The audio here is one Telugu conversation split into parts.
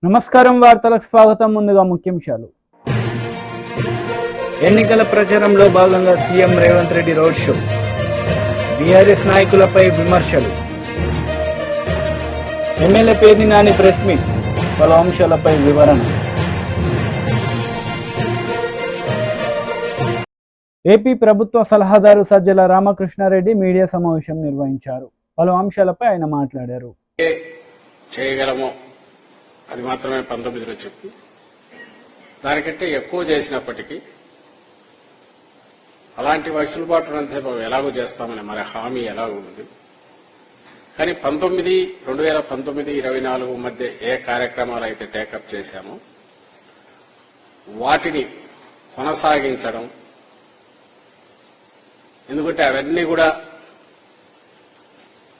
నమస్కారం వార్తలకు స్వాగతం. ముందుగా ముఖ్యాంశాలు. ఎన్నికల ప్రచారంలో భాగంగా CM Revanth Reddy road show, BRS నాయకులపై విమర్శలు, MLA Perni Nani press meet, పలు అంశాలపై వివరణ. ఏపీ ప్రభుత్వ సలహాదారు సజ్జల రామకృష్ణారెడ్డి మీడియా సమావేశం నిర్వహించారు. పలు అంశాలపై ఆయన మాట్లాడారు. చేయగలము అది మాత్రమే 19లో చెప్పి దానికంటే ఎక్కువ చేసినప్పటికీ అలాంటి వెసులుబాటునంతసేపు ఎలాగో చేస్తామని మరి హామీ ఎలాగో ఉంది. కానీ 2019, 24 మధ్య ఏ కార్యక్రమాలు అయితే టేకప్ చేశామో వాటిని కొనసాగించడం, ఎందుకంటే అవన్నీ కూడా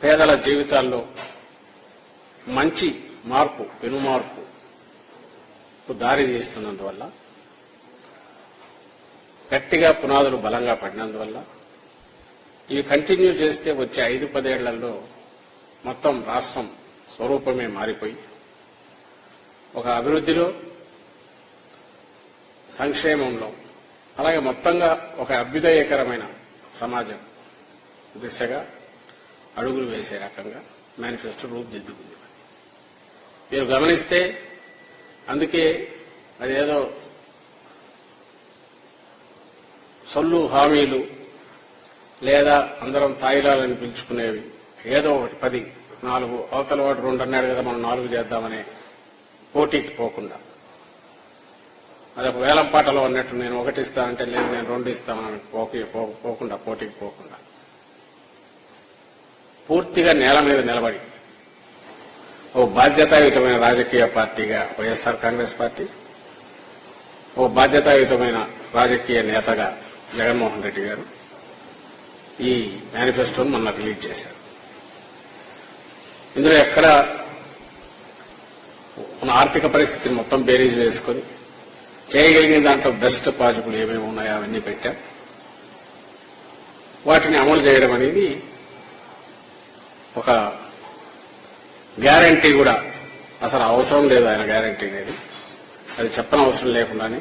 పేదల జీవితాల్లో మంచి మార్పు, పెను మార్పు దారి తీస్తున్నందువల్ల, గట్టిగా పునాదులు బలంగా పడినందువల్ల ఇవి కంటిన్యూ చేస్తే వచ్చే 5-10 ఏళ్లలో మొత్తం రాష్ట్రం స్వరూపమే మారిపోయి ఒక అభివృద్ధిలో, సంక్షేమంలో, అలాగే మొత్తంగా ఒక అభ్యుదయకరమైన సమాజం దిశగా అడుగులు వేసే రకంగా మేనిఫెస్టో రూపుదిద్దుకుంది. మీరు గమనిస్తే అందుకే అదేదో సొల్లు హామీలు లేదా అందరం తాయిలాలని పిలుచుకునేవి ఏదో ఒకటి 10, 4 అవతల వాడు 2 అన్నాడు కదా మనం 4 చేద్దామనే పోటీకి పోకుండా, అదొక వేలం పాటలో అన్నట్టు నేను 1 ఇస్తానంటే లేదు నేను 2 ఇస్తామని పోకుండా, పోటీకి పోకుండా పూర్తిగా నేల మీద నిలబడి ఓ బాధ్యతాయుతమైన రాజకీయ పార్టీగా వైఎస్ఆర్ కాంగ్రెస్ పార్టీ, ఓ బాధ్యతాయుతమైన రాజకీయ నేతగా జగన్మోహన్ రెడ్డి గారు ఈ మేనిఫెస్టోను మొన్న రిలీజ్ చేశారు. ఇందులో ఎక్కడ మన ఆర్థిక పరిస్థితిని మొత్తం బేరీజ్ వేసుకొని చేయగలిగిన దాంట్లో బెస్ట్ పాజిబుల్ ఏమేమి ఉన్నాయో అవన్నీ పెట్టాం. వాటిని అమలు చేయడం అనేది ఒక గ్యారంటీ కూడా అసలు అవసరం లేదు. ఆయన గ్యారంటీ అనేది అది చెప్పనవసరం లేకుండానే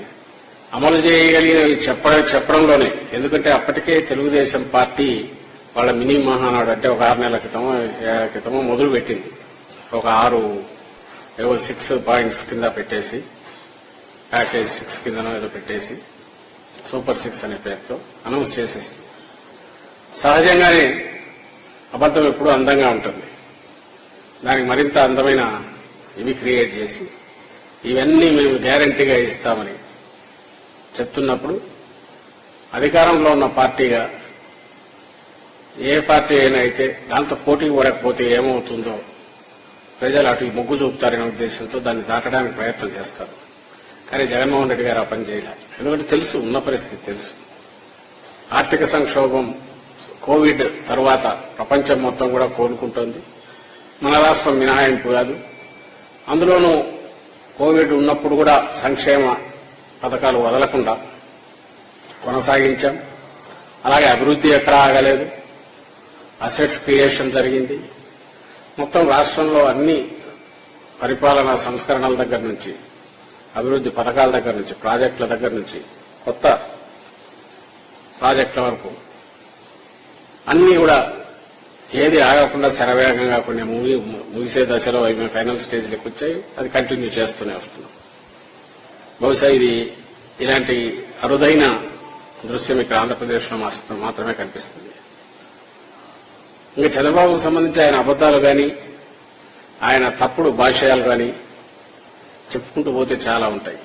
అమలు చేయగలిగినవి చెప్పడంలోనే, ఎందుకంటే అప్పటికే తెలుగుదేశం పార్టీ వాళ్ళ మినీ మహానాడు అంటే ఒక 6 నెలల క్రితమో 7 నెలల క్రితమో మొదలు పెట్టింది. ఒక 6 పాయింట్స్ కింద పెట్టేసి, ప్యాకేజ్ 6 కిందనో ఏదో పెట్టేసి సూపర్ 6 అనే పేరుతో అనౌన్స్ చేసేసింది. సహజంగానే అబద్ధం ఎప్పుడూ అందంగా ఉంటుంది. దానికి మరింత అందమైన ఇవి క్రియేట్ చేసి ఇవన్నీ మేము గ్యారంటీగా ఇస్తామని చెప్తున్నప్పుడు, అధికారంలో ఉన్న పార్టీగా ఏ పార్టీ అయినా అయితే దాంతో పోటీ పడకపోతే ఏమవుతుందో ప్రజలు అటు మొగ్గు చూపుతారనే ఉద్దేశంతో దాన్ని దాటడానికి ప్రయత్నం చేస్తారు. కానీ జగన్మోహన్ రెడ్డి గారు ఆ పని చేయలేదు. ఎందుకంటే తెలుసు, ఉన్న పరిస్థితి తెలుసు. ఆర్థిక సంక్షోభం, కోవిడ్ తర్వాత ప్రపంచం మొత్తం కూడా కోలుకుంటోంది. మన రాష్ట్రం మినహాయింపు కాదు. అందులోనూ కోవిడ్ ఉన్నప్పుడు కూడా సంక్షేమ పథకాలు వదలకుండా కొనసాగించాం. అలాగే అభివృద్ధి ఎక్కడా ఆగలేదు. అసెట్స్ క్రియేషన్ జరిగింది. మొత్తం రాష్ట్రంలో అన్ని పరిపాలనా సంస్కరణల దగ్గర నుంచి, అభివృద్ధి పథకాల దగ్గర నుంచి, ప్రాజెక్టుల దగ్గర నుంచి, కొత్త ప్రాజెక్టుల వరకు అన్ని కూడా ఏది ఆగకుండా శరవేగంగా కొన్ని ముగిసే దశలో అవి ఫైనల్ స్టేజ్లోకి వచ్చాయి. అది కంటిన్యూ చేస్తూనే వస్తున్నాం. బహుశా ఇది ఇలాంటి అరుదైన దృశ్యం ఇక్కడ ఆంధ్రప్రదేశ్లో మాత్రమే కనిపిస్తుంది. ఇంకా చంద్రబాబుకు సంబంధించి ఆయన అబద్దాలు కానీ, ఆయన తప్పుడు భాష్యాలు కానీ చెప్పుకుంటూ పోతే చాలా ఉంటాయి.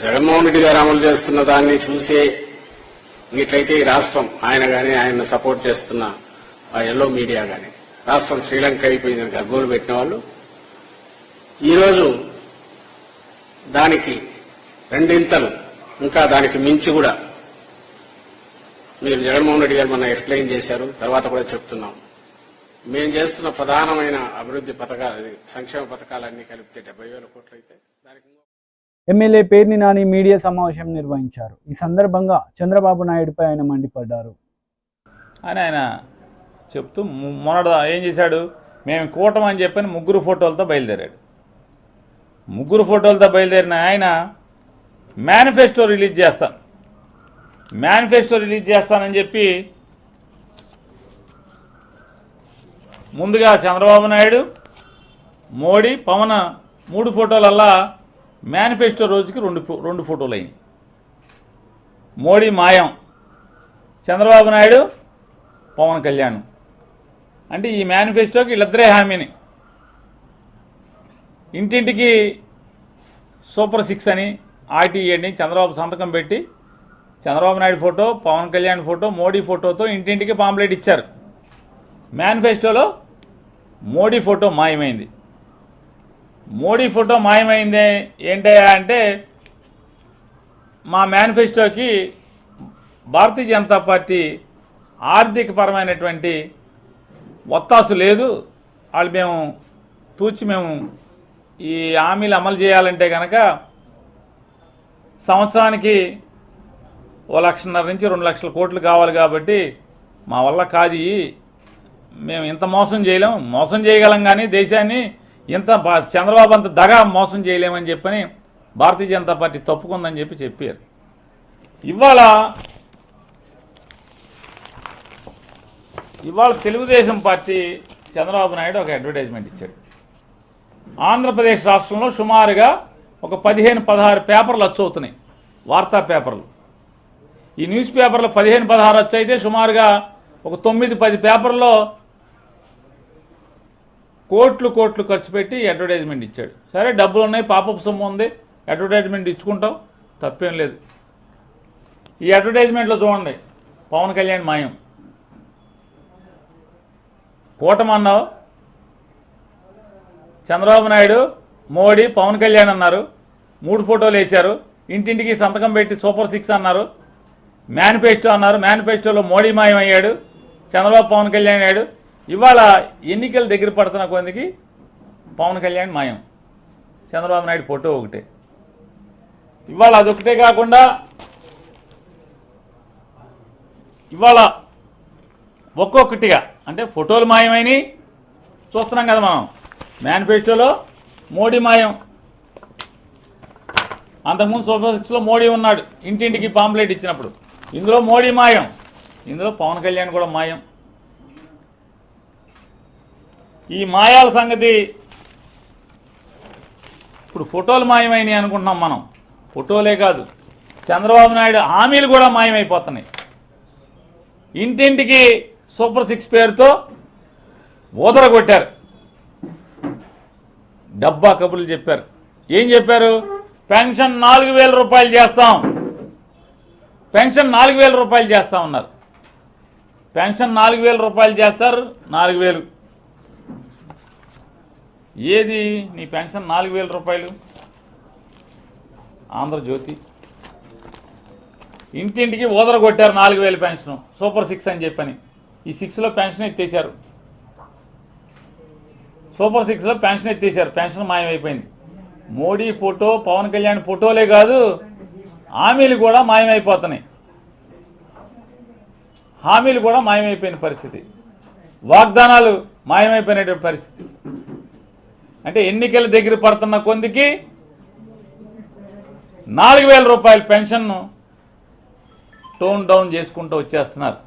జగన్మోహన్ రెడ్డి గారు అమలు చేస్తున్న దాన్ని చూసే ఇట్లయితే ఈ రాష్ట్రం, ఆయన కానీ ఆయన సపోర్ట్ చేస్తున్న ఆ ఎల్లో మీడియా కానీ రాష్ట్రం శ్రీలంక అయిపోయిందని గర్భంలో పెట్టిన వాళ్ళు ఈరోజు దానికి 2 ఇంకా దానికి మించి కూడా మీరు జగన్మోహన్ రెడ్డి గారు మన ఎక్స్ప్లెయిన్ చేశారు. తర్వాత కూడా చెప్తున్నాం, మేము చేస్తున్న ప్రధానమైన అభివృద్ధి పథకాలు, సంక్షేమ పథకాలన్నీ కలిపితే 70,000 కోట్లు అయితే దానికి ఎమ్మెల్యే పేర్ని నాని మీడియా సమావేశం నిర్వహించారు. ఈ సందర్భంగా చంద్రబాబు నాయుడుపై ఆయన మండిపడ్డారు. ఆయన చెప్తూ మొన్నటి ఏం చేశాడు, మేము కూటమి అని చెప్పని 3 ఫోటోలతో బయలుదేరాడు. ముగ్గురు ఫోటోలతో బయలుదేరిన ఆయన మేనిఫెస్టో రిలీజ్ చేస్తానని చెప్పి ముందుగా చంద్రబాబు నాయుడు, మోడీ, పవన్ 3 ఫోటోలల్లా మేనిఫెస్టో రోజుకి రెండు ఫోటోలు అయినాయి. మోడీ మాయం, చంద్రబాబు నాయుడు, పవన్ కళ్యాణ్. అంటే ఈ మేనిఫెస్టోకి వీళ్ళిద్దరే హామీని. ఇంటింటికి సూపర్ 6 అని ఆర్టీఏని చంద్రబాబు సంతకం పెట్టి చంద్రబాబు నాయుడు ఫోటో, పవన్ కళ్యాణ్ ఫోటో, మోడీ ఫోటోతో ఇంటింటికి పాంప్లెట్ ఇచ్చారు. మేనిఫెస్టోలో మోడీ ఫోటో మాయమైంది. మోడీ ఫోటో మాయమైందే ఏంటయ్యా అంటే, మా మేనిఫెస్టోకి భారతీయ జనతా పార్టీ ఆర్థికపరమైనటువంటి ఒత్తాసు లేదు, వాళ్ళు మేము ఈ హామీలు అమలు చేయాలంటే కనుక సంవత్సరానికి 1,50,000 నుంచి 2 లక్షల కోట్లు కావాలి, కాబట్టి మా వల్ల కాదు, మేము ఇంత మోసం చేయలేం, మోసం చేయగలం కానీ దేశాన్ని ఇంత చంద్రబాబు అంత దగా మోసం చేయలేమని చెప్పని భారతీయ జనతా పార్టీ తప్పుకుందని చెప్పారు. ఇవాళ తెలుగుదేశం పార్టీ చంద్రబాబు నాయుడు ఒక అడ్వర్టైజ్మెంట్ ఇచ్చాడు. ఆంధ్రప్రదేశ్ రాష్ట్రంలో సుమారుగా ఒక 15-16 పేపర్లు వచ్చవుతున్నాయి, వార్తా పేపర్లు. ఈ న్యూస్ పేపర్లు 15-16 వచ్చైతే సుమారుగా ఒక 9-10 పేపర్లో కోట్లు ఖర్చు పెట్టి అడ్వర్టైజ్మెంట్ ఇచ్చాడు. సరే, డబ్బులు ఉన్నాయి, పాపపు సొమ్ము ఉంది, అడ్వర్టైజ్మెంట్ ఇచ్చుకుంటాం, తప్పేం లేదు. ఈ అడ్వర్టైజ్మెంట్లో చూడండి, పవన్ కళ్యాణ్ మాయం. కూటమి అన్నావు, చంద్రబాబు నాయుడు, మోడీ, పవన్ కళ్యాణ్ అన్నారు, 3 ఫోటోలు వేశారు, ఇంటింటికి సంతకం పెట్టి సూపర్ 6 అన్నారు, మేనిఫెస్టో అన్నారు, మేనిఫెస్టోలో మోడీ మాయం అయ్యాడు, చంద్రబాబు పవన్ కళ్యాణ్ అయ్యాడు. ఇవాళ ఎన్నికలు దగ్గర పడుతున్న కొందికి పవన్ కళ్యాణ్ మాయం, చంద్రబాబు నాయుడు ఫోటో ఒకటే. ఇవాళ అదొకటే కాకుండా ఇవాళ ఒక్కొక్కటిగా అంటే ఫోటోలు మాయమైనవి చూస్తున్నాం కదా మనం. మేనిఫెస్టోలో మోడీ మాయం, అంతకుముందు సూపర్ 6లో మోడీ ఉన్నాడు, ఇంటింటికి పాంప్లెట్ ఇచ్చినప్పుడు. ఇందులో మోడీ మాయం, ఇందులో పవన్ కళ్యాణ్ కూడా మాయం. ఈ మాయాల సంగతి ఇప్పుడు ఫోటోలు మాయమైనవి అనుకుంటున్నాం మనం. ఫోటోలే కాదు, చంద్రబాబు నాయుడు హామీలు కూడా మాయమైపోతున్నాయి. ఇంటింటికి సూపర్ 6 పేరుతో ఊదరగొట్టారు, డబ్బా కబుర్లు చెప్పారు. ఏం చెప్పారు? పెన్షన్ 4,000 రూపాయలు చేస్తాం, పెన్షన్ 4,000 రూపాయలు చేస్తా ఉన్నారు. పెన్షన్ 4,000 రూపాయలు చేస్తారు. 4,000 ఏది నీ పెన్షన్? 4,000 రూపాయలు. ఆంధ్రజ్యోతి ఇంటింటికి ఊదరగొట్టారు 4,000 పెన్షన్, సూపర్ 6 అని చెప్పని. ఈ 6లో పెన్షన్ ఎత్తేశారు, సూపర్ 6లో పెన్షన్ ఎత్తేశారు, పెన్షన్ మాయమైపోయింది. మోడీ ఫోటో, పవన్ కళ్యాణ్ ఫోటోలే కాదు, హామీలు కూడా మాయమైపోతున్నాయి. హామీలు కూడా మాయమైపోయిన పరిస్థితి, వాగ్దానాలు మాయమైపోయినటువంటి పరిస్థితి. అంటే ఎన్నికల దగ్గర పడుతున్న కొందికి 4,000 రూపాయల పెన్షన్ను టోన్ డౌన్ చేసుకుంటూ వచ్చేస్తున్నారు.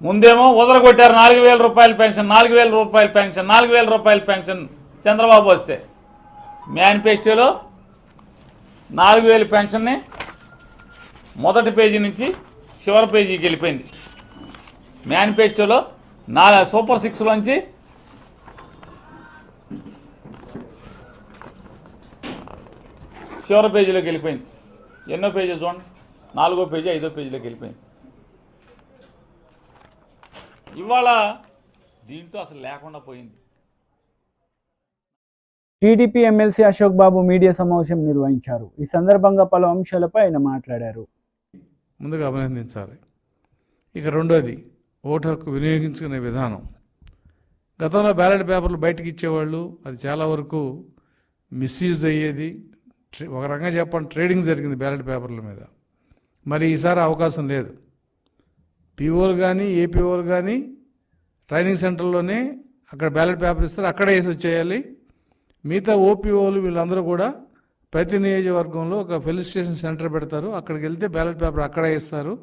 ముందేమో వదలగొట్టారు 4,000 రూపాయల పెన్షన్, 4,000 రూపాయల పెన్షన్, 4,000 రూపాయల పెన్షన్ చంద్రబాబు వస్తే. మేనిఫెస్టోలో 4,000 పెన్షన్ని మొదటి పేజీ నుంచి చివరి పేజీకి వెళ్ళిపోయింది. మేనిఫెస్టోలో సూపర్ 6లోంచి చివరి పేజీలోకి వెళ్ళిపోయింది. ఎన్నో పేజీ చూడండి, 4వ పేజీ 5వ పేజీలోకి వెళ్ళిపోయింది. ఇవాళ దీంట్లో అసలు లేకుండా పోయింది. టీడీపీ ఎమ్మెల్సీ అశోక్ బాబు మీడియా సమావేశం నిర్వహించారు. ఈ సందర్భంగా పలు అంశాలపై ఆయన మాట్లాడారు. ముందుగా అభినందించాలి. ఇక రెండోది, ఓటు హక్కు వినియోగించుకునే విధానం. గతంలో బ్యాలెట్ పేపర్లు బయటకు ఇచ్చేవాళ్ళు, అది చాలా వరకు మిస్యూజ్ అయ్యేది. ఒక రకంగా చెప్పండి, ట్రేడింగ్ జరిగింది బ్యాలెట్ పేపర్ల మీద. మరి ఈసారి అవకాశం లేదు. పీఓలు కానీ ఏపీఓలు కానీ ట్రైనింగ్ సెంటర్లోనే అక్కడ బ్యాలెట్ పేపర్ ఇస్తారు, అక్కడే వేసి వచ్చేయాలి. మిగతా ఓపీఓలు వీళ్ళందరూ కూడా ప్రతి నియోజకవర్గంలో ఒక ఫెలిసిటేషన్ సెంటర్ పెడతారు. అక్కడికి వెళ్తే బ్యాలెట్ పేపర్ అక్కడే ఇస్తారు,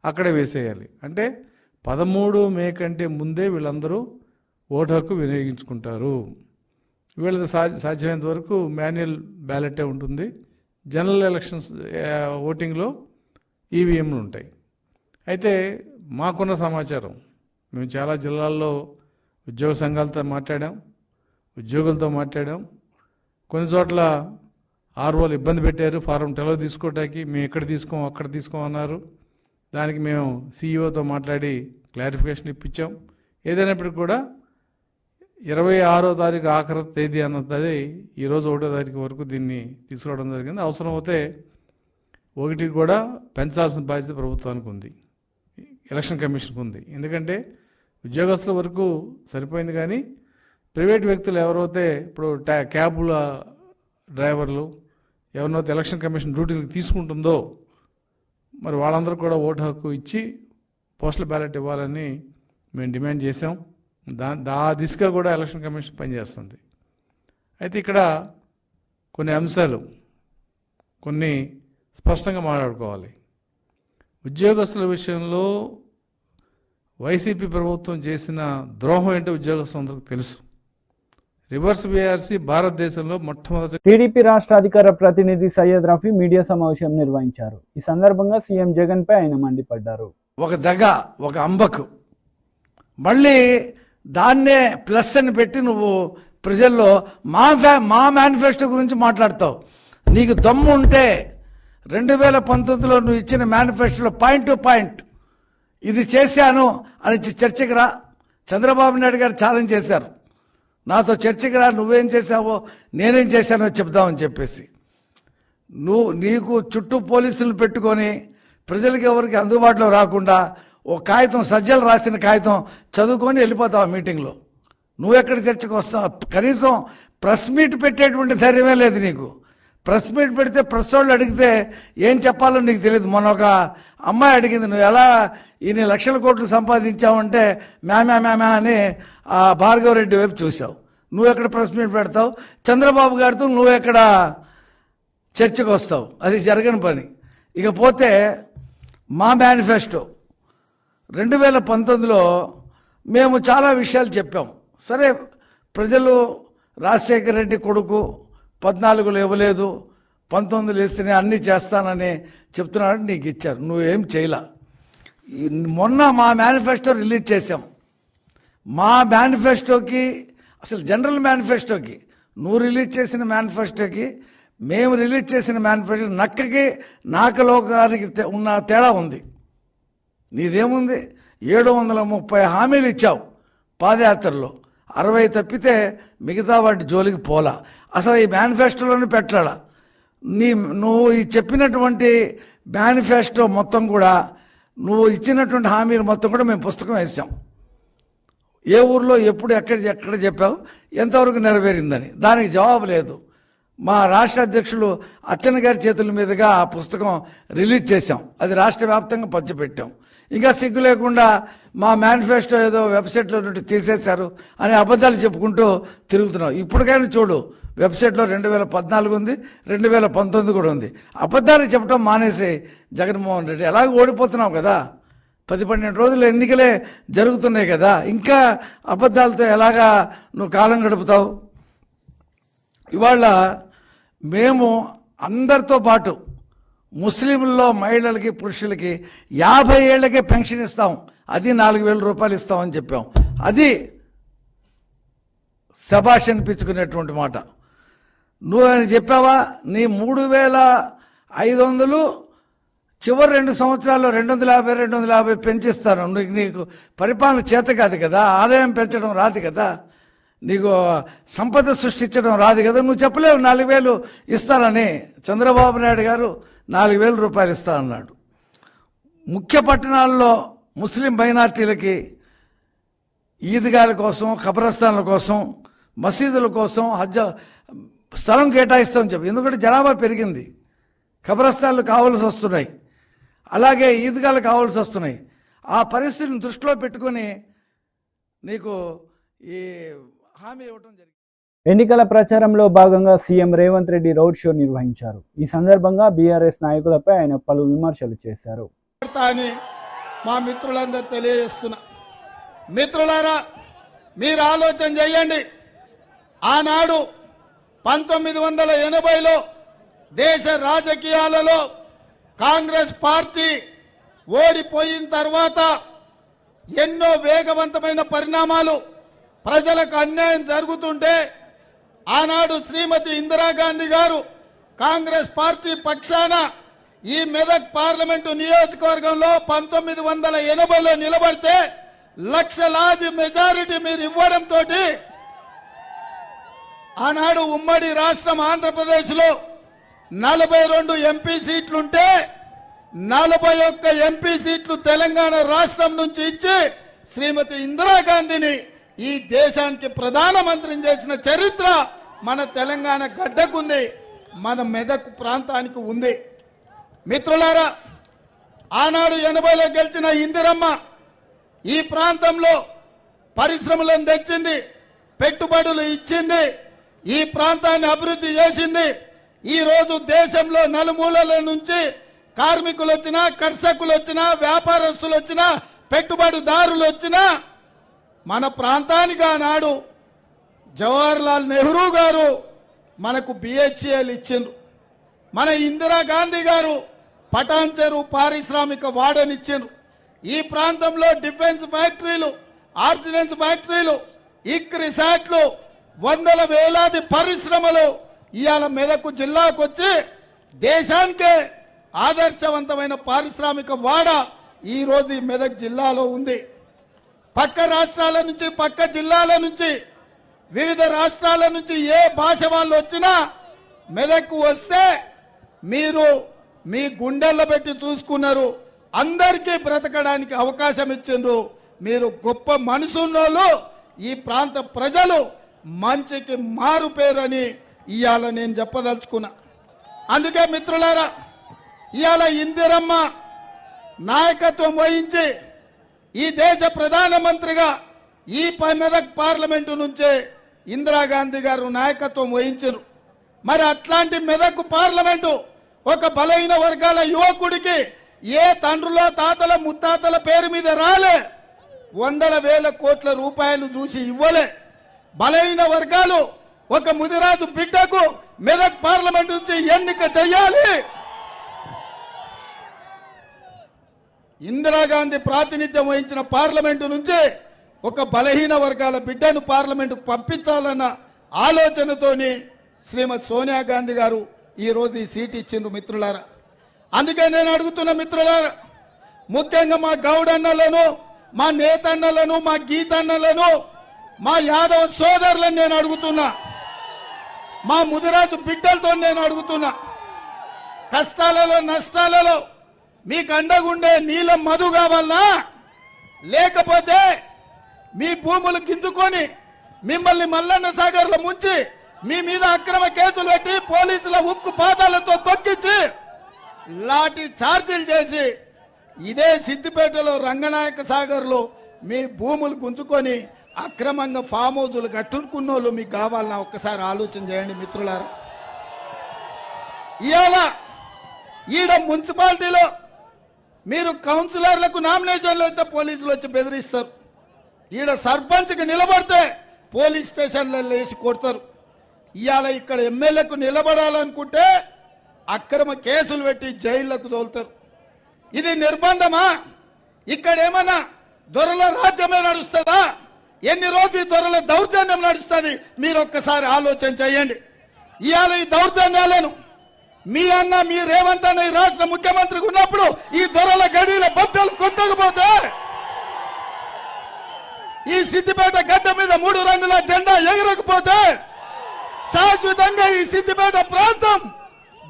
అక్కడే వేసేయాలి. అంటే 13 మే కంటే ముందే వీళ్ళందరూ ఓటు హక్కు వినియోగించుకుంటారు. వీళ్ళది సాధ్యమైనంత వరకు మాన్యువల్ బ్యాలెటే ఉంటుంది. జనరల్ ఎలక్షన్స్ ఓటింగ్లో ఈవీఎంలు ఉంటాయి. అయితే మాకున్న సమాచారం, మేము చాలా జిల్లాల్లో ఉద్యోగ సంఘాలతో మాట్లాడాం, ఉద్యోగులతో మాట్లాడాం. కొన్ని చోట్ల ఆర్ఓలు ఇబ్బంది పెట్టారు ఫారం 12 తీసుకోవడానికి. మేము ఎక్కడ తీసుకోం అక్కడ తీసుకోమన్నారు. దానికి మేము సీఈఓతో మాట్లాడి క్లారిఫికేషన్ ఇప్పించాం. ఏదైనప్పటికీ కూడా 26వ తారీఖు ఆఖరి తేదీ అన్నది ఈరోజు 1వ తారీఖు వరకు దీన్ని తీసుకురావడం జరిగింది. అవసరం అయితే 1 కూడా పెంచాల్సిన బాధ్యత ప్రభుత్వానికి ఉంది, ఎలక్షన్ కమిషన్కి ఉంది. ఎందుకంటే ఉద్యోగస్తుల వరకు సరిపోయింది, కానీ ప్రైవేట్ వ్యక్తులు ఎవరైతే ఇప్పుడు క్యాబుల డ్రైవర్లు ఎవరినైతే ఎలక్షన్ కమిషన్ డ్యూటీలకు తీసుకుంటుందో మరి వాళ్ళందరూ కూడా ఓటు హక్కు ఇచ్చి పోస్టల్ బ్యాలెట్ ఇవ్వాలని మేము డిమాండ్ చేసాం. ఆ దిశగా కూడా ఎలక్షన్ కమిషన్ పనిచేస్తుంది. అయితే ఇక్కడ కొన్ని అంశాలు కొన్ని స్పష్టంగా మాట్లాడుకోవాలి. ఉద్యోగస్తుల విషయంలో వైసీపీ ప్రభుత్వం చేసిన ద్రోహం ఏంటో ఉద్యోగస్తులందరికీ తెలుసు. రివర్స్ బీఆర్సీ భారతదేశంలో మొట్టమొదటి. టీడీపీ రాష్ట్ర అధికార ప్రతినిధి సయ్యద్ రఫీ మీడియా సమావేశం నిర్వహించారు. ఈ సందర్భంగా సీఎం జగన్ పై ఆయన మండిపడ్డారు. ఒక దగ, ఒక అంబకు, మళ్ళీ దాన్నే ప్లస్ అని పెట్టి నువ్వు ప్రజల్లో మా మేనిఫెస్టో గురించి మాట్లాడతావు. నీకు దమ్ము ఉంటే 2019లో నువ్వు ఇచ్చిన మేనిఫెస్టోలో పాయింట్ టు పాయింట్ ఇది చేశాను అని చర్చకి రా. చంద్రబాబు నాయుడు గారు ఛాలెంజ్ చేశారు, నాతో చర్చకి రా, నువ్వేం చేశావో నేనేం చేశానో చెప్దామని చెప్పేసి. నీకు చుట్టూ పోలీసులు పెట్టుకొని ప్రజలకు ఎవరికి అందుబాటులో రాకుండా ఓ కాగితం, సజ్జలు రాసిన కాగితం చదువుకొని వెళ్ళిపోతావు మీటింగ్లో. నువ్వెక్కడ చర్చకు వస్తావు? కనీసం ప్రెస్ మీట్ పెట్టేటువంటి ధైర్యమే లేదు నీకు. ప్రెస్ మీట్ పెడితే ప్రెస్ వాళ్ళు అడిగితే ఏం చెప్పాలో నీకు తెలియదు. మొన్న ఒక అమ్మాయి అడిగింది, నువ్వు ఎలా ఇన్ని లక్షల కోట్లు సంపాదించావంటే మ్యా అని ఆ భార్గవరెడ్డి వైపు చూసావు. నువ్వెక్కడ ప్రెస్ మీట్ పెడతావు? చంద్రబాబు గారితో నువ్వెక్కడ చర్చకు వస్తావు? అది జరగని పని. ఇకపోతే మా మేనిఫెస్టో 2019లో మేము చాలా విషయాలు చెప్పాం. సరే, ప్రజలు రాజశేఖర రెడ్డి కొడుకు 14 ఇవ్వలేదు, 19 ఇస్తేనే అన్నీ చేస్తానని చెప్తున్నాడు, నీకు ఇచ్చారు, నువ్వేం చేయలా. మొన్న మా మేనిఫెస్టో రిలీజ్ చేసాం. మా మేనిఫెస్టోకి, అసలు జనరల్ మేనిఫెస్టోకి, నువ్వు రిలీజ్ చేసిన మేనిఫెస్టోకి మేము రిలీజ్ చేసిన మేనిఫెస్టో నక్కకి నాకలోకానికి ఉన్న తేడా ఉంది. నీదేముంది? 730 హామీలు ఇచ్చావు పాదయాత్రలో, 60 తప్పితే మిగతా వాటి జోలికి పోలా. అసలు ఈ మేనిఫెస్టోలోనే పెట్టాలా? నువ్వు ఈ చెప్పినటువంటి మేనిఫెస్టో మొత్తం కూడా, నువ్వు ఇచ్చినటువంటి హామీలు మొత్తం కూడా మేము పుస్తకం వేసాం. ఏ ఊర్లో ఎప్పుడు ఎక్కడ చెప్పావు, ఎంతవరకు నెరవేరిందని దానికి జవాబు లేదు. మా రాష్ట్ర అధ్యక్షులు అచ్చెన్న గారి చేతుల మీదుగా ఆ పుస్తకం రిలీజ్ చేశాం. అది రాష్ట్ర వ్యాప్తంగా పంచిపెట్టాం. ఇంకా సిగ్గు లేకుండా మా మేనిఫెస్టో ఏదో వెబ్సైట్లో నుండి తీసేశారు అని అబద్ధాలు చెప్పుకుంటూ తిరుగుతున్నావు. ఇప్పటికైనా చూడు, వెబ్సైట్లో 2014 ఉంది, 2019 కూడా ఉంది. అబద్ధాలు చెప్పడం మానేసి జగన్మోహన్ రెడ్డి, ఎలాగో ఓడిపోతున్నావు కదా, 10-12 రోజులు ఎన్నికలే జరుగుతున్నాయి కదా, ఇంకా అబద్ధాలతో ఎలాగా నువ్వు కాలం గడుపుతావు? ఇవాళ మేము అందరితో పాటు ముస్లింల్లో మహిళలకి పురుషులకి 50 ఏళ్లకే పెన్షన్ ఇస్తాం, అది 4,000 రూపాయలు ఇస్తామని చెప్పాం. అది శభాష్ అనిపించుకునేటువంటి మాట. నువ్వు అని చెప్పావా? నీ 3,500 చివరి 2 సంవత్సరాల్లో 250 పెంచిస్తాను. నీకు పరిపాలన చేత కాదు కదా, ఆదాయం పెంచడం రాదు కదా, నీకు సంపద సృష్టించడం రాదు కదా, నువ్వు చెప్పలేవు 4,000 ఇస్తానని. చంద్రబాబు నాయుడు గారు 4,000 రూపాయలు ఇస్తా అన్నాడు. ముఖ్య పట్టణాల్లో ముస్లిం మైనార్టీలకి ఈద్గాల కోసం, ఖబరస్థాన్ల కోసం, మసీదుల కోసం హజ్ స్థలం కేటాయిస్తామని చెప్పి. ఎందుకంటే జనాభా పెరిగింది, ఖబరస్థాన్లు కావాల్సి వస్తున్నాయి, అలాగే ఈద్గాలు కావాల్సి వస్తున్నాయి. ఆ పరిస్థితిని దృష్టిలో పెట్టుకొని నీకు ఈ హామీ ఇవ్వటం జరిగింది. ఎన్నికల ప్రచారంలో భాగంగా CM Revanth Reddy road show నిర్వహించారు. ఈ సందర్భంగా బీఆర్ఎస్ నాయకులపై ఆయన పలు విమర్శలు చేశారు. మా మిత్రులందరూ తెలియజేస్తున్నా, మిత్రులారా మీరు ఆలోచన చేయండి. ఆనాడు 1980లో దేశ రాజకీయాలలో కాంగ్రెస్ పార్టీ ఓడిపోయిన తర్వాత ఎన్నో వేగవంతమైన పరిణామాలు, ప్రజలకు అన్యాయం జరుగుతుంటే ఆనాడు శ్రీమతి ఇందిరాగాంధీ గారు కాంగ్రెస్ పార్టీ పక్షాన ఈ మెదక్ పార్లమెంటు నియోజకవర్గంలో 1980లో నిలబడితే లక్షలాది మెజారిటీ మీరు ఇవ్వడంతో ఆనాడు ఉమ్మడి రాష్ట్రం ఆంధ్రప్రదేశ్లో 42 ఎంపీ సీట్లుంటే 41 ఎంపీ సీట్లు తెలంగాణ రాష్ట్రం నుంచి ఇచ్చి శ్రీమతి ఇందిరాగాంధీని ఈ దేశానికి ప్రధానమంత్రిని చేసిన చరిత్ర మన తెలంగాణ గడ్డకుంది, మన మెదక్ ప్రాంతానికి ఉంది. మిత్రులారా, ఆనాడు 80లో గెలిచిన ఇందిరమ్మ ఈ ప్రాంతంలో పరిశ్రమలను తెచ్చింది, పెట్టుబడులు ఇచ్చింది, ఈ ప్రాంతాన్ని అభివృద్ధి చేసింది. ఈ రోజు దేశంలో నలుమూలల నుంచి కార్మికులు వచ్చినా, కర్షకులు వచ్చినా, వ్యాపారస్తులు వచ్చినా, పెట్టుబడిదారులు వచ్చినా మన ప్రాంతానికి ఆనాడు జవహర్లాల్ నెహ్రూ గారు మనకు బిహెచ్ఎల్ ఇచ్చిండ్రు. మన ఇందిరాగాంధీ గారు పటాన్ చెరువు పారిశ్రామిక వాడనిచ్చిండ్రు. ఈ ప్రాంతంలో డిఫెన్స్ ఫ్యాక్టరీలు, ఆర్డినెన్స్ ఫ్యాక్టరీలు, ఇక్రిసాట్లు, వందల వేలాది పరిశ్రమలు ఇవాళ మెదక్ జిల్లాకు వచ్చి దేశానికే ఆదర్శవంతమైన పారిశ్రామిక వాడ ఈ రోజు ఈ మెదక్ జిల్లాలో ఉంది. పక్క రాష్ట్రాల నుంచి, పక్క జిల్లాల నుంచి, వివిధ రాష్ట్రాల నుంచి ఏ భాష వాళ్ళు వచ్చినా మెదక్కు వస్తే మీరు మీ గుండెల్లో పెట్టి చూసుకున్నారు. అందరికీ బ్రతకడానికి అవకాశం ఇచ్చిండ్రు. మీరు గొప్ప మనసున్నోళ్ళు. ఈ ప్రాంత ప్రజలు మంచికి మారు పేరని ఇవాళ నేను చెప్పదలుచుకున్నా. అందుకే మిత్రులారా, ఇవాళ ఇందిరమ్మ నాయకత్వం వహించి ఈ దేశ ప్రధానమంత్రిగా ఈ మెదక్ పార్లమెంటు నుంచే ఇందిరాగాంధీ గారు నాయకత్వం వహించారు. మరి అట్లాంటి మెదక్ పార్లమెంటు ఒక బలహీన వర్గాల యువకుడికి ఏ తండ్రుల తాతల ముత్తాతల పేరు మీద రాలే, వందల వేల కోట్ల రూపాయలు చూసి ఇవ్వలే. బలహీన వర్గాలు ఒక ముదిరాజు బిడ్డకు మెదక్ పార్లమెంట్ నుంచి ఎన్నిక చేయాలి. ఇందిరాగాంధీ ప్రాతినిధ్యం వహించిన పార్లమెంటు నుంచి ఒక బలహీన వర్గాల బిడ్డను పార్లమెంటుకు పంపించాలన్న ఆలోచనతోని శ్రీమతి సోనియా గాంధీ గారు ఈ రోజు ఈ సీట్ ఇచ్చిండ్రు మిత్రులారా. అందుకే నేను అడుగుతున్న మిత్రులారా, ముఖ్యంగా మా గౌడన్నలను, మా నేతన్నలను, మా గీతన్నలను, మా యాదవ సోదరులను నేను అడుగుతున్నా, మా ముదిరాజు బిడ్డలతో నేను అడుగుతున్నా, కష్టాలలో నష్టాలలో మీకు అండగుండే నీలం మధు కావాలనా, లేకపోతే మీ భూములు గింజుకొని మిమ్మల్ని మల్లన్న సాగర్లో ముంచి మీ మీద అక్రమ కేసులు పెట్టి పోలీసుల ఉక్కు పాదాలతో తొక్కించి లాఠీ చార్జీలు చేసి ఇదే సిద్దిపేటలో రంగనాయక సాగర్లో మీ భూములు గుంజుకొని అక్రమంగా ఫామ్ హౌజులు కట్టుకున్నోళ్ళు మీకు కావాలన్నా ఒక్కసారి ఆలోచన చేయండి మిత్రులారా. ఇవాళ ఈడ మున్సిపాలిటీలో మీరు కౌన్సిలర్లకు నామినేషన్లు అయితే పోలీసులు వచ్చి బెదిరిస్తారు. ఈడ సర్పంచ్కి నిలబడితే పోలీస్ స్టేషన్లలో వేసి కొడతారు. ఇవాళ ఇక్కడ ఎమ్మెల్యేకు నిలబడాలనుకుంటే అక్రమ కేసులు పెట్టి జైళ్లకు తోలుతారు. ఇది నిర్బంధమా? ఇక్కడ ఏమన్నా దొరల రాజ్యమే నడుస్తుందా? ఎన్ని రోజులు ఈ దొరల దౌర్జన్యం నడుస్తుంది? మీరు ఒక్కసారి ఆలోచన చేయండి. ఇవాళ ఈ దౌర్జన్యాలను మీ అన్న, మీ రేవంత్ అన్న ఈ రాష్ట్ర ముఖ్యమంత్రికి ఉన్నప్పుడు ఈ దొరల గడిల బద్దలు కొట్టకపోతే, ఈ సిద్దిపేట గడ్డ మీద 3 రంగుల జెండా ఎగరకపోతే శాశ్వతంగా ఈ సిద్దిపేట ప్రాంతం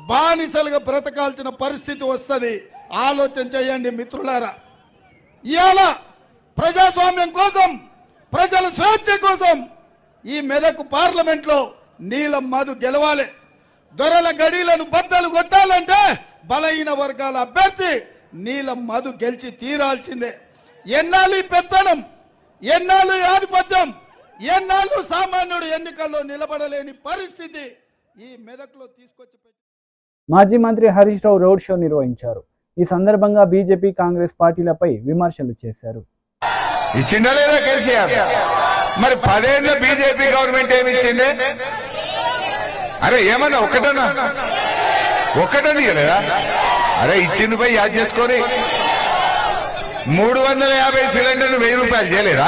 బానిసలుగా బ్రతకాల్సిన పరిస్థితి వస్తుంది. ఆలోచన చేయండి మిత్రులారా. ఇవాళ ప్రజాస్వామ్యం కోసం, ప్రజల స్వేచ్ఛ కోసం ఈ మెదక్ పార్లమెంట్ లో నీలం మధు గెలవాలి. దొరల గడిలను బద్దలు కొట్టాలంటే బలహీన వర్గాల అభ్యర్థి నీలం మధు గెలిచి తీరాల్సిందే. ఎన్నాళ్ళు ఈ పెత్తనం, ఎన్నాళ్ళు ఈ ఆధిపత్యం, ఎన్నాళ్ళు సామాన్యుడు ఎన్నికల్లో నిలబడలేని పరిస్థితి ఈ మెదక్లో తీసుకొచ్చి పెట్టి మాజీ మంత్రి హరీష్ రావు రోడ్ షో నిర్వహించారు. ఈ సందర్భంగా బీజేపీ, కాంగ్రెస్ పార్టీలపై విమర్శలు చేశారు. ఇచ్చిందా లేదా కేసీఆర్? మరి 10 ఏళ్ళ బీజేపీ గవర్నమెంట్ ఏమి ఇచ్చింది? అరే ఏమన్నా ఒక్కటని లేదా? అరే ఇచ్చింది పోయి యాద్ చేసుకొని 350 సిలిండర్లు 1000 రూపాయలు చేయలేదా?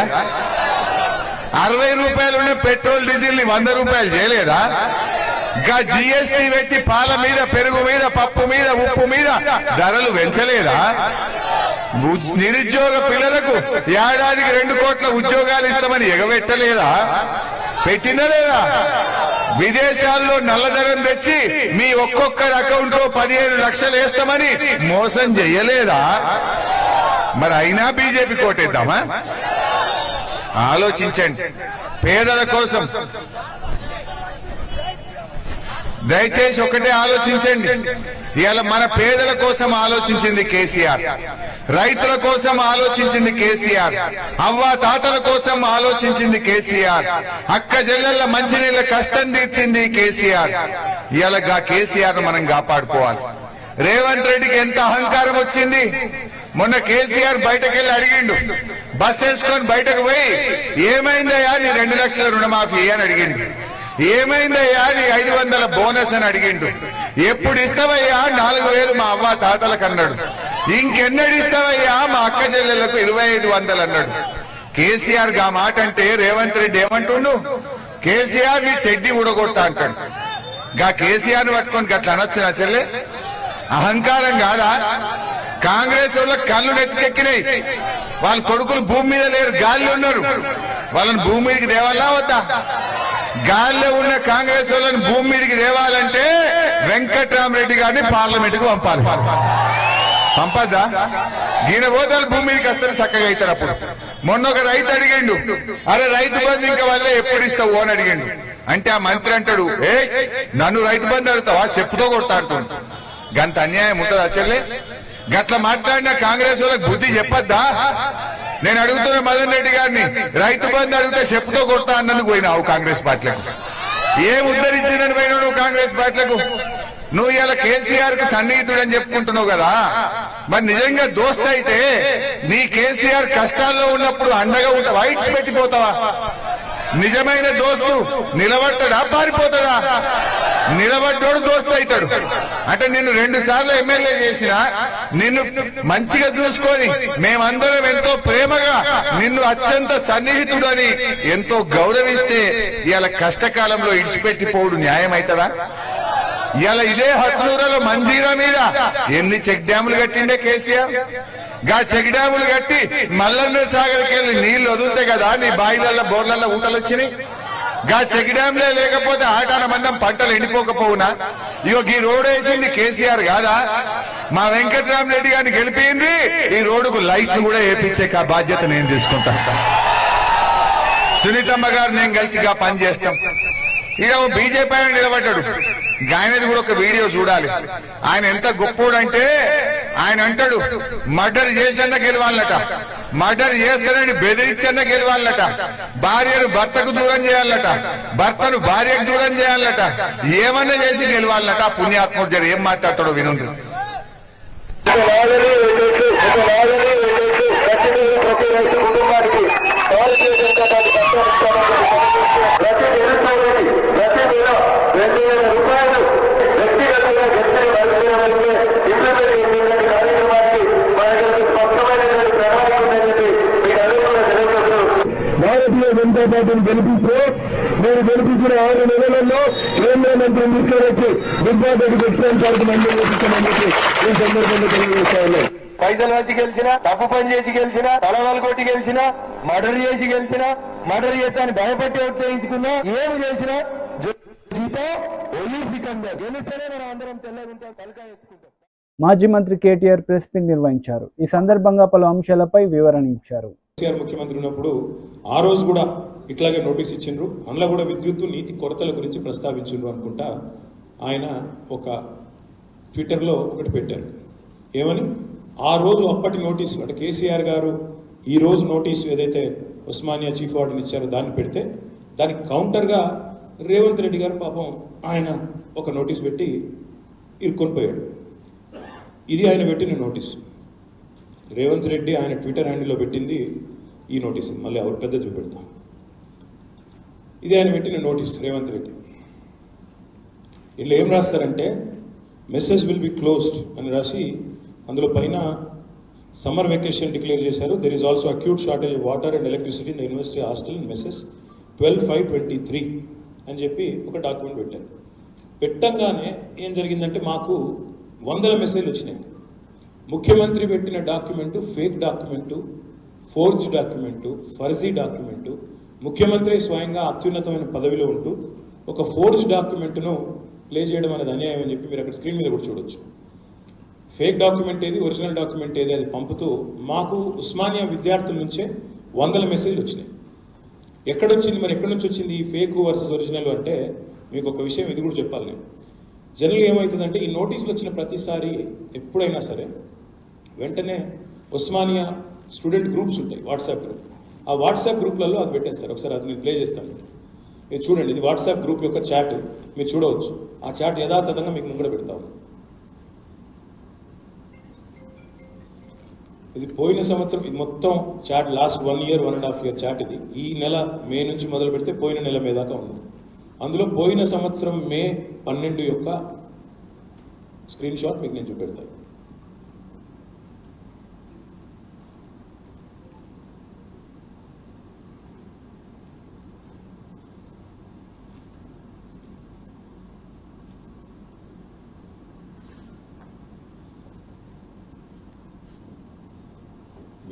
60 రూపాయలు ఉన్న పెట్రోల్ డీజిల్ ని 100 రూపాయలు చేయలేదా? ఇంకా జీఎస్టీ పెట్టి పాల మీద, పెరుగు మీద, పప్పు మీద, ఉప్పు మీద ధరలు పెంచలేదా? నిరుద్యోగ పిల్లలకు ఏడాదికి 2 కోట్ల ఉద్యోగాలు ఇస్తామని ఎగబెట్టలేదా? పెట్టినా లేదా? విదేశాల్లో నల్లధనం తెచ్చి మీ ఒక్కొక్కరి అకౌంట్ లో 15 లక్షలు వేస్తామని మోసం చెయ్యలేదా? మరి అయినా బీజేపీ కోటేద్దామా? ఆలోచించండి. పేదల కోసం దయచేసి ఒకటే ఆలోచించండి. ఇవాళ మన పేదల కోసం ఆలోచించింది కేసీఆర్, రైతుల కోసం ఆలోచించింది కేసీఆర్, అవ్వా తాతల కోసం ఆలోచించింది కేసీఆర్, అక్క చెల్లెళ్ల మంచినీళ్ళ కష్టం తీర్చింది కేసీఆర్. ఇవాళ కేసీఆర్ మనం కాపాడుకోవాలి. రేవంత్ రెడ్డికి ఎంత అహంకారం వచ్చింది. మొన్న కేసీఆర్ బయటకెళ్ళి అడిగిండు, బస్ వేసుకొని బయటకు పోయి ఏమైందయ్యా నీ 2 లక్షల రుణమాఫీ అని అడిగిండు. ఏమైందయ్యా నీ 500 బోనస్ అని అడిగిండు. ఎప్పుడు ఇస్తావయ్యా 4000 మా అవ్వ తాతలకు అన్నాడు. ఇంకెన్నడు ఇస్తావయ్యా మా అక్క చెల్లెళ్లకు 2500 అన్నాడు. కేసీఆర్ గా మాట అంటే రేవంత్ రెడ్డి ఏమంటుండు? కేసీఆర్ నీ చెడ్డి ఊడగొట్టా అంటాడు. కేసీఆర్ ని పట్టుకొని గట్లా అనొచ్చు నా చెల్లె? అహంకారం కాదా? కాంగ్రెస్ వాళ్ళకి కళ్ళు నెత్తికెక్కినాయి. వాళ్ళ కొడుకులు భూమి మీద లేరు, గాలిలో ఉన్నారు. వాళ్ళని భూమి మీదకి దేవాలా వద్దా? గాలిలో ఉన్న కాంగ్రెస్ వాళ్ళని భూమి మీదకి దేవాలంటే వెంకట్రామరెడ్డి గారిని పార్లమెంట్ కు పంపాలి. పంపద్దా? ఈయన పోతాలు భూమి మీదకి వస్తారు, చక్కగా అవుతారు. అప్పుడు మొన్న ఒక రైతు అడిగిండు, అరే రైతు బంధు ఇంకా వల్లే ఎప్పుడు ఇస్తావు అని అడిగిండు. అంటే ఆ మంత్రి అంటాడు, నన్ను రైతు బంధు అడుగుతావా? చెప్పుతో కొడతా అంటుండు. గంత అన్యాయం ఉంటుందా చెల్లె? గట్ల మాట్లాడిన కాంగ్రెస్ వాళ్ళకి బుద్ధి చెప్పద్దా? నేను అడుగుతున్న మదన్ రెడ్డి గారిని, రైతు బంధు అడిగితే చెప్పుతో కొడతా అన్నందుకు పోయినావు కాంగ్రెస్ పార్టీలకు. ఏం ఉద్ధరించిందని పోయినావు నువ్వు కాంగ్రెస్ పార్టీలకు? నువ్వు ఇలా కేసీఆర్ కు సన్నిహితుడు అని చెప్పుకుంటున్నావు కదా, మరి నిజంగా దోస్త్ అయితే నీ కేసీఆర్ కష్టాల్లో ఉన్నప్పుడు అండగా ఉంటావా? ఇట్స్ పెట్టిపోతావా? నిజమైన దోస్తు నిలబడతాడా పారిపోతాడా? నిలబడ్డోడు దోస్తు అవుతాడు. అంటే నిన్ను 2 సార్లు ఎమ్మెల్యే చేసినా నిన్ను మంచిగా చూసుకొని మేమందరం ఎంతో ప్రేమగా నిన్ను అత్యంత సన్నిహితుడు అని ఎంతో గౌరవిస్తే ఇవాళ కష్టకాలంలో ఇడిచిపెట్టిపోవడు న్యాయం అవుతుందా? ఇవాళ ఇదే హత్నూరలో మంజీరా మీద ఎన్ని చెక్ డ్యాములు కట్టిండే కేసీఆర్. చెక్ డ్యాములు కట్టి మల్లన్న సాగర్కి వెళ్ళి నీళ్లు వదులుతాయి కదా, నీ బాయిలల్లో బోర్లల్లో ఊటలు వచ్చినాయి. చెక్ డ్యామ్లే లేకపోతే ఆటాన మందం పంటలు ఎండిపోకపోవునా? ఇగో ఈ రోడ్ వేసింది కేసీఆర్ కాదా? మా వెంకట్రామరెడ్డి గారిని గెలిపింది, ఈ రోడ్డుకు లైట్లు కూడా వేయించే బాధ్యత నేను తీసుకుంటాను. సునీతమ్మ గారు నేను కలిసి పని చేస్తాం. ఇక బీజేపీ ఆయన నిలబడ్డాడు. ఆయనది కూడా ఒక వీడియో చూడాలి. ఆయన ఎంత గొప్పోడంటే ఆయన అంటాడు, మర్డర్ చేసన్న గెలవాలట, మర్డర్ చేస్తానని బెదిరించన్న గెలవాలట, భార్యను భర్తకు దూరం చేయాలట, భర్తను భార్యకు దూరం చేయాలట, ఏమన్నా చేసి గెలవాలట. పుణ్యాత్ముడు జర ఏం మాట్లాడతాడో వినండి. కుటుంబానికి భారతీయ జనతా పార్టీ ప్రతి నెల 2000 రూపాయలు వ్యక్తిగతంగా గెలిచిన మరుసటి ఇంప్లిమెంట్ చేసిన కార్యక్రమానికి మనకు స్పష్టమైనటువంటి ప్రణాళిక ఉందని చెప్పి మీకు అందరూ తెలియజేస్తూ, భారతీయ జనతా పార్టీని గెలిపిస్తే మీరు గెలిపించిన 6 నెలలలో కేంద్ర మంత్రిని తీసుకొని దుర్గారెడ్డి ఎక్స్టెంట్ పార్టీ మంజూరు చేస్తామని చెప్పి ఈ సందర్భంగా తెలియజేస్తా ఉన్నారు. పైసలు వచ్చి గెలిచినా, తప్పు పని చేసి గెలిచినా, తలవాళ్ళు కొట్టి గెలిచినా, మర్డర్ చేసి గెలిచినా, మర్డర్ చేస్తాన్ని భయపట్టి ఓటు చేయించుకున్నా, ఏమి చేసినా గెలిస్తేనే మనం అందరం తెల్లగుంటాం, తలకాయ ఎత్తుకుంటాం. మాజీ మంత్రి కేటీఆర్ ప్రెస్ మీట్ నిర్వహించారు. ఈ సందర్భంగా పలు అంశాలపై వివరణ ఇచ్చారు. కేసీఆర్ ముఖ్యమంత్రి ఉన్నప్పుడు ఆ రోజు కూడా ఇట్లాగే నోటీస్ ఇచ్చిండ్రు. అందులో కూడా విద్యుత్ నీతి కొరతల గురించి ప్రస్తావించిండ్రు అనుకుంటా. ఆయన ఒక ట్విట్టర్లో ఒకటి పెట్టారు, ఏమని? ఆ రోజు అప్పటి నోటీసు అంటే కేసీఆర్ గారు ఈ రోజు నోటీసు ఏదైతే ఉస్మానియా చీఫ్ వార్డెన్ ఇచ్చారో దాన్ని పెడితే దానికి కౌంటర్గా రేవంత్ రెడ్డి గారు పాపం ఆయన ఒక నోటీస్ పెట్టి ఇరుక్కొని పోయాడు. ఇది ఆయన పెట్టిన నోటీస్. రేవంత్ రెడ్డి ఆయన ట్విట్టర్ హ్యాండిల్లో పెట్టింది ఈ నోటీస్. మళ్ళీ ఎవరు పెద్ద చూపెడతాం. ఇది ఆయన పెట్టిన నోటీస్ రేవంత్ రెడ్డి. వీళ్ళు ఏం రాస్తారంటే మెసేజ్ విల్ బి క్లోజ్డ్ అని రాసి అందులో పైన సమ్మర్ వెకేషన్ డిక్లేర్ చేశారు. There is also acute shortage of water and electricity in the university hostel in message 12/5/23 అని చెప్పి ఒక డాక్యుమెంట్ పెట్టారు. పెట్టంగానే ఏం జరిగిందంటే మాకు 100 మెసేజ్లు వచ్చినాయి. ముఖ్యమంత్రి పెట్టిన document fake document, forge document, ఫర్జీ డాక్యుమెంటు, ముఖ్యమంత్రి స్వయంగా అత్యున్నతమైన పదవిలో ఉంటూ ఒక ఫోర్జ్ డాక్యుమెంట్ను ప్లే చేయడం అనేది అన్యాయం అని చెప్పి మీరు అక్కడ స్క్రీన్ మీద కూడా చూడొచ్చు. ఫేక్ డాక్యుమెంట్ ఏది, ఒరిజినల్ డాక్యుమెంట్ ఏది అది పంపుతూ మాకు ఉస్మానియా విద్యార్థుల నుంచే 100 మెసేజ్లు వచ్చినాయి. ఎక్కడొచ్చింది మరి, ఎక్కడి నుంచి వచ్చింది ఈ ఫేక్ వర్సెస్ ఒరిజినల్ అంటే మీకు ఒక విషయం ఇది కూడా చెప్పాలి నేను. జనరల్గా ఏమవుతుందంటే ఈ నోటీసులు వచ్చిన ప్రతిసారి ఎప్పుడైనా సరే వెంటనే ఉస్మానియా స్టూడెంట్ గ్రూప్స్ ఉంటాయి, వాట్సాప్ గ్రూప్. ఆ వాట్సాప్ గ్రూప్లలో అది పెట్టేస్తారు. ఒకసారి అది నేను ప్లే చేస్తాను మీకు. ఇది చూడండి, ఇది వాట్సాప్ గ్రూప్ యొక్క చాట్. మీరు చూడవచ్చు. ఆ చాట్ యథాతథంగా మీకు ముంగడ పెడతాము. ఇది పోయిన సంవత్సరం, ఇది మొత్తం chat last 1 year 1.5 year chat. ఇది ఈ నెల మే నుంచి మొదలు పెడితే పోయిన నెల మే దాకా ఉంది. అందులో పోయిన సంవత్సరం మే 12 యొక్క స్క్రీన్ షాట్ మీకు నేను చూపెడతాను.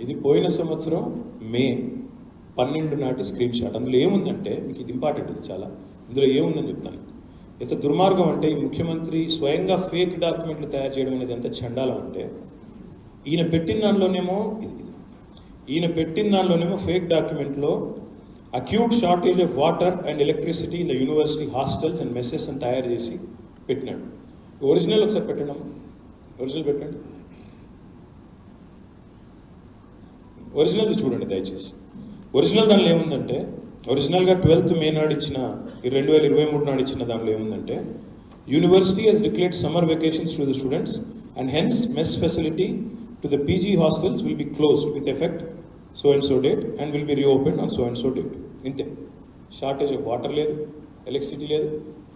ఇది పోయిన సంవత్సరం మే 12 నాటి స్క్రీన్ షాట్. అందులో ఏముందంటే మీకు ఇది ఇంపార్టెంట్, ఇది చాలా. ఇందులో ఏముందని చెప్తాను. ఎంత దుర్మార్గం అంటే ఈ ముఖ్యమంత్రి స్వయంగా ఫేక్ డాక్యుమెంట్లు తయారు చేయడం అనేది ఎంత చండాలం అంటే ఈయన పెట్టిన దానిలోనేమో ఫేక్ డాక్యుమెంట్లో acute shortage of water and electricity in the university hostels and messes అని తయారు చేసి పెట్టినాడు. ఒరిజినల్ ఒకసారి పెట్టండి అమ్మ, ఒరిజినల్ పెట్టండి. ఒరిజినల్ చూడండి దయచేసి. ఒరిజినల్ దానిలో ఏముందంటే, ఒరిజినల్గా 12th మే నాడు ఇచ్చిన 2023 నాడు ఇచ్చిన దానిలో ఏముందంటే, university has declared summer vacations to the students and hence mess facility to the PG hostels will be closed with effect so and so date and will be reopened on so and so date. ఇంతే. షార్టేజ్ ఆఫ్ వాటర్ లేదు, ఎలక్ట్రిసిటీ లేదు.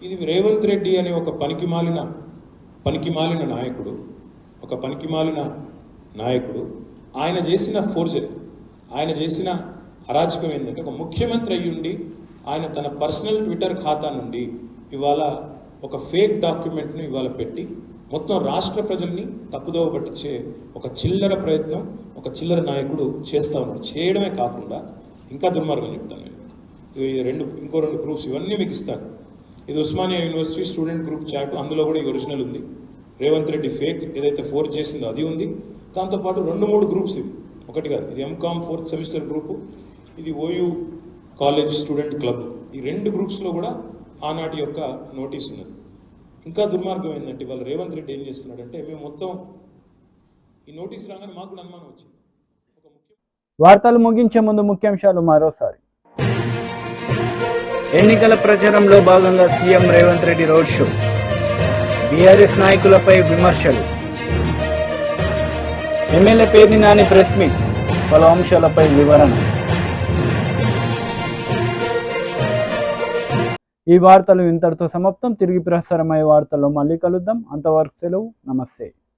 ఇది రేవంత్ రెడ్డి అనే ఒక పనికిమాలిన నాయకుడు ఆయన చేసిన ఫోర్జరీ, ఆయన చేసిన అరాచకం ఏంటంటే, ఒక ముఖ్యమంత్రి అయ్యుండి ఆయన తన పర్సనల్ ట్విట్టర్ ఖాతా నుండి ఇవాళ ఒక ఫేక్ డాక్యుమెంట్ను ఇవాళ పెట్టి మొత్తం రాష్ట్ర ప్రజల్ని తప్పుదోవ పట్టించే ఒక చిల్లర ప్రయత్నం ఒక చిల్లర నాయకుడు చేస్తూ ఉన్నాడు. చేయడమే కాకుండా ఇంకా దుర్మార్గం చెప్తాను నేను. ఇంకో రెండు ప్రూఫ్స్ ఇవన్నీ మీకు ఇస్తాను. ఇది Osmania university student group chat. అందులో కూడా ఈ ఒరిజినల్ ఉంది. రేవంత్ రెడ్డి ఫేక్ ఏదైతే ఫోర్జ్ చేసిందో అది ఉంది. దాంతోపాటు 2-3 గ్రూప్స్ ఇవి, ఒకటి కాదు. ఇది MCOM 4th సెమిస్టర్ గ్రూపు, ఇది OU కాలేజ్ స్టూడెంట్ క్లబ్. ఈ 2 గ్రూప్స్లో కూడా ఆనాటి యొక్క నోటీస్ ఉన్నది. ఇంకా దుర్మార్గం ఏంటంటే ఇవాళ రేవంత్ రెడ్డి ఏం చేస్తున్నాడంటే, మేము మొత్తం ఈ నోటీస్ రాగానే మాకు కూడా అనుమానం వచ్చింది. వార్తలు ముగించే ముందు ముఖ్యాంశాలు మరోసారి. ఎన్నికల ప్రచారంలో భాగంగా CM Revanth Reddy road show, BRS నాయకులపై విమర్శలు, MLA Perni Nani press meet, పలు అంశాలపై వివరణ. ఈ వార్తలు ఇంతటితో సమాప్తం. తిరిగి ప్రసారమయ్యే వార్తల్లో మళ్ళీ కలుద్దాం. అంతవరకు సెలవు. నమస్తే.